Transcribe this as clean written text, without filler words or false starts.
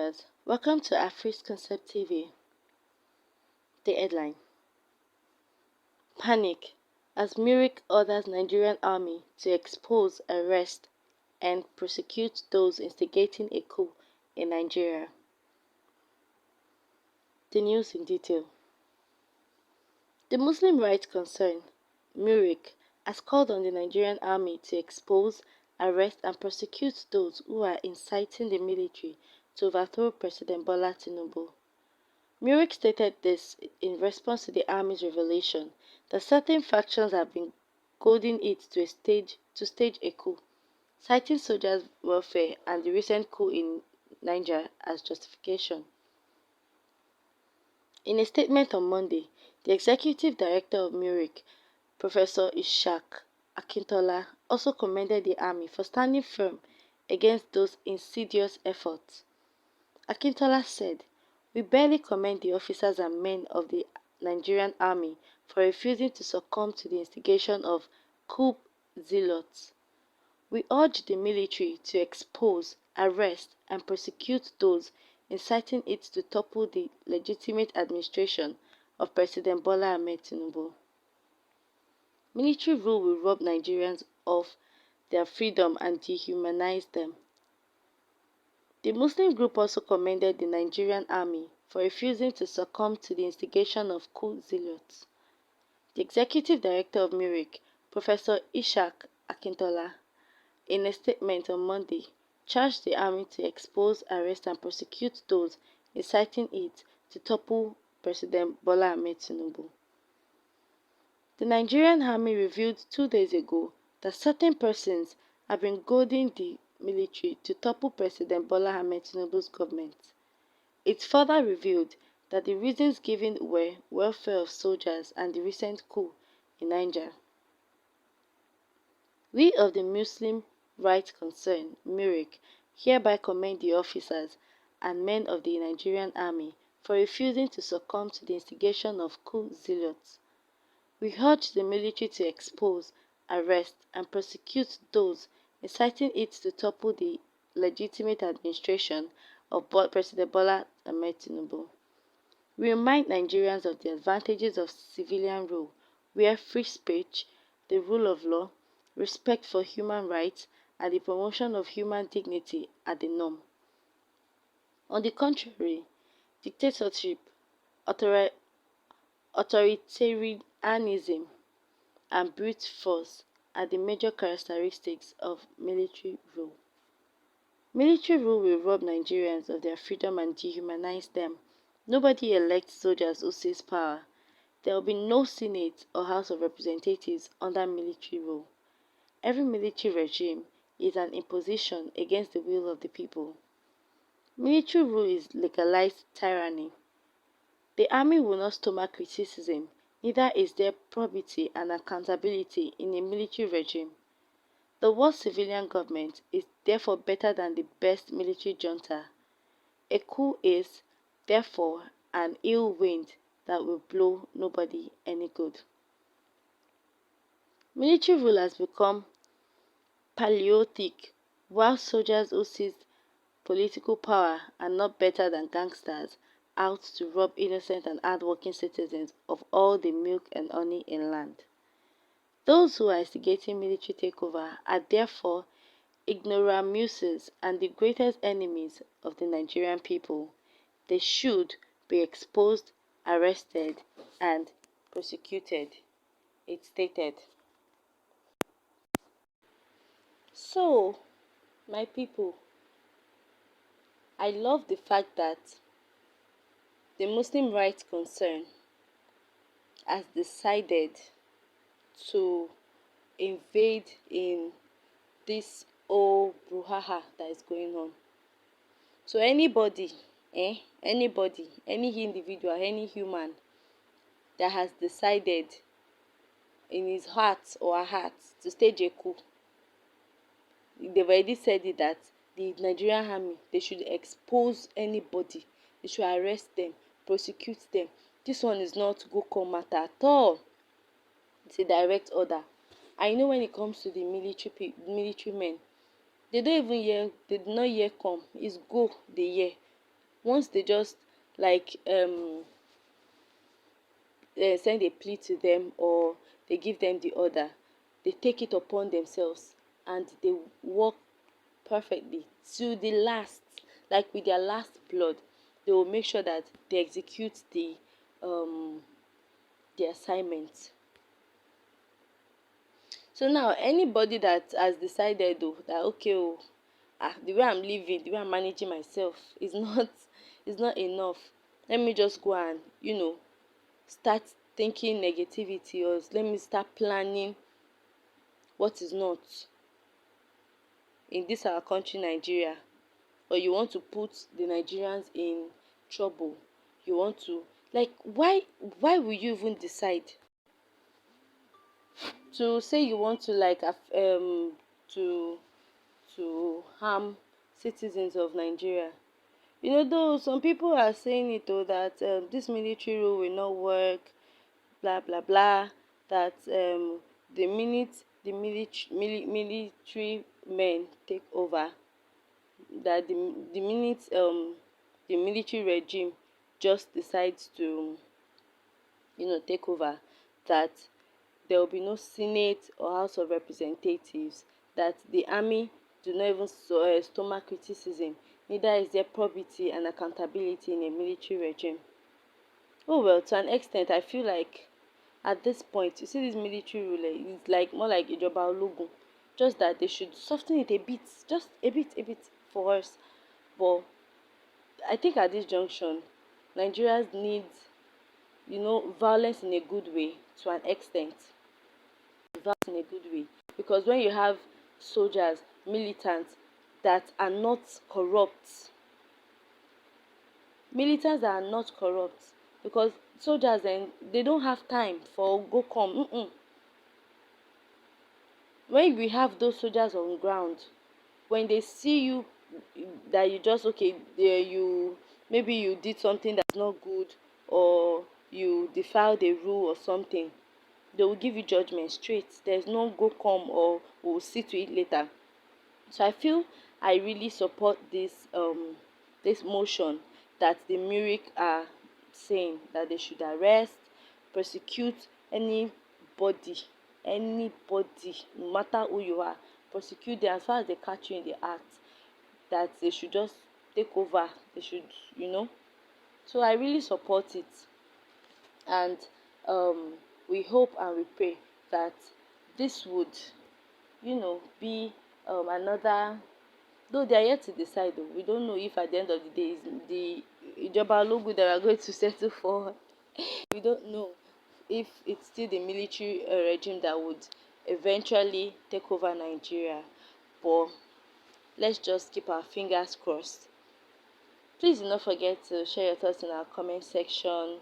viewers, welcome to Ãrrêstèd TV. The headline: Panic as Muríç orders Nigerian army to expose, arrest, and prosecute those instigating a coup in Nigeria. The news in detail. The Muslim rights concern, Muríç, has called on the Nigerian army to expose, arrest, and prosecute those who are inciting the military to overthrow President Bola Tinubu. Muríç stated this in response to the army's revelation that certain factions have been goading it to stage a coup, citing soldiers' welfare and the recent coup in Niger as justification. In a statement on Monday, the executive director of Muríç, Professor Ishaq Akintola, also commended the army for standing firm against those insidious efforts. Akintola said, "We barely commend the officers and men of the Nigerian army for refusing to succumb to the instigation of coup zealots. We urge the military to expose, arrest, and prosecute those inciting it to topple the legitimate administration of President Bola Tinubu. Military rule will rob Nigerians of their freedom and dehumanize them." The Muslim group also commended the Nigerian army for refusing to succumb to the instigation of coup zealots. The executive director of Muríç, Professor Ishaq Akintola, in a statement on Monday, charged the army to expose, arrest, and prosecute those inciting it to topple President Bola Tinubu. The Nigerian army revealed 2 days ago that certain persons have been goading the military to topple President Bola Tinubu's government. It further revealed that the reasons given were welfare of soldiers and the recent coup in Niger. We of the Muslim rights concern, Muríç, hereby commend the officers and men of the Nigerian army for refusing to succumb to the instigation of coup zealots. We urge the military to expose, arrest, and prosecute those inciting it to topple the legitimate administration of President Bola Tinubu. We remind Nigerians of the advantages of civilian rule, where free speech, the rule of law, respect for human rights, and the promotion of human dignity are the norm. On the contrary, dictatorship, authoritarianism, and brute force are the major characteristics of military rule. Military rule will rob Nigerians of their freedom and dehumanize them. Nobody elects soldiers who seize power. There will be no Senate or House of Representatives under military rule. Every military regime is an imposition against the will of the people. Military rule is legalized tyranny. The army will not stomach criticism, neither is there probity and accountability in a military regime. The worst civilian government is therefore better than the best military junta. A coup is, therefore, an ill wind that will blow nobody any good. Military rule has become patriotic, while soldiers who seized political power are not better than gangsters out to rob innocent and hard-working citizens of all the milk and honey in land. Those who are instigating military takeover are therefore ignoramuses and the greatest enemies of the Nigerian people. They should be exposed, arrested, and prosecuted, it stated. So, my people, I love the fact that the Muslim rights concern has decided to invade in this whole brouhaha that is going on. So anybody, any individual, any human that has decided in his heart or her heart to stage a coup, they've already said it that the Nigerian army, they should expose anybody, they should arrest them, prosecute them. This one is not go come matter at all. It's a direct order. I know when it comes to the military men, they don't even hear, they do not hear come. It's go they hear. once they just like send a plea to them or they give them the order, they take it upon themselves and they work perfectly to the last, like with their last blood. They will make sure that they execute the assignment. So now anybody that has decided though that okay the way I'm living, the way I'm managing myself is not is not enough. Let me just go and start thinking negativity, or let me start planning what is not in this our country Nigeria, or you want to put the Nigerians in trouble. You want to, like, why will you even decide to say you want to to harm citizens of Nigeria? Though some people are saying it though that this military rule will not work, blah blah blah, that the minute the military men take over, that the minute the military regime just decides to take over, that there will be no Senate or House of Representatives, that the army do not even stomach criticism, neither is there probity and accountability in a military regime. Oh well, to an extent, I feel like at this point, you see this military rule, it's like more like Ijoba Ologun, just that they should soften it a bit, just a bit for us. But I think at this junction, Nigerians need, violence in a good way to an extent. Violence in a good way. Because when you have soldiers, militants that are not corrupt, because soldiers then they don't have time for go come. When we have those soldiers on ground, when they see you, that you just okay there, you maybe you did something that's not good, or you defiled a rule or something, they will give you judgment straight. There's no go come or we'll see to it later. So I feel I really support this motion that the Muríç are saying, that they should arrest, prosecute anybody, no matter who you are, prosecute them as far as they catch you in the act. That they should just take over. They should, So I really support it, and we hope and we pray that this would, be another. Though they are yet to decide, though we don't know if at the end of the day is the Ijoba logo that we are going to settle for. We don't know if it's still the military regime that would eventually take over Nigeria. But let's just keep our fingers crossed. Please do not forget to share your thoughts in our comment section.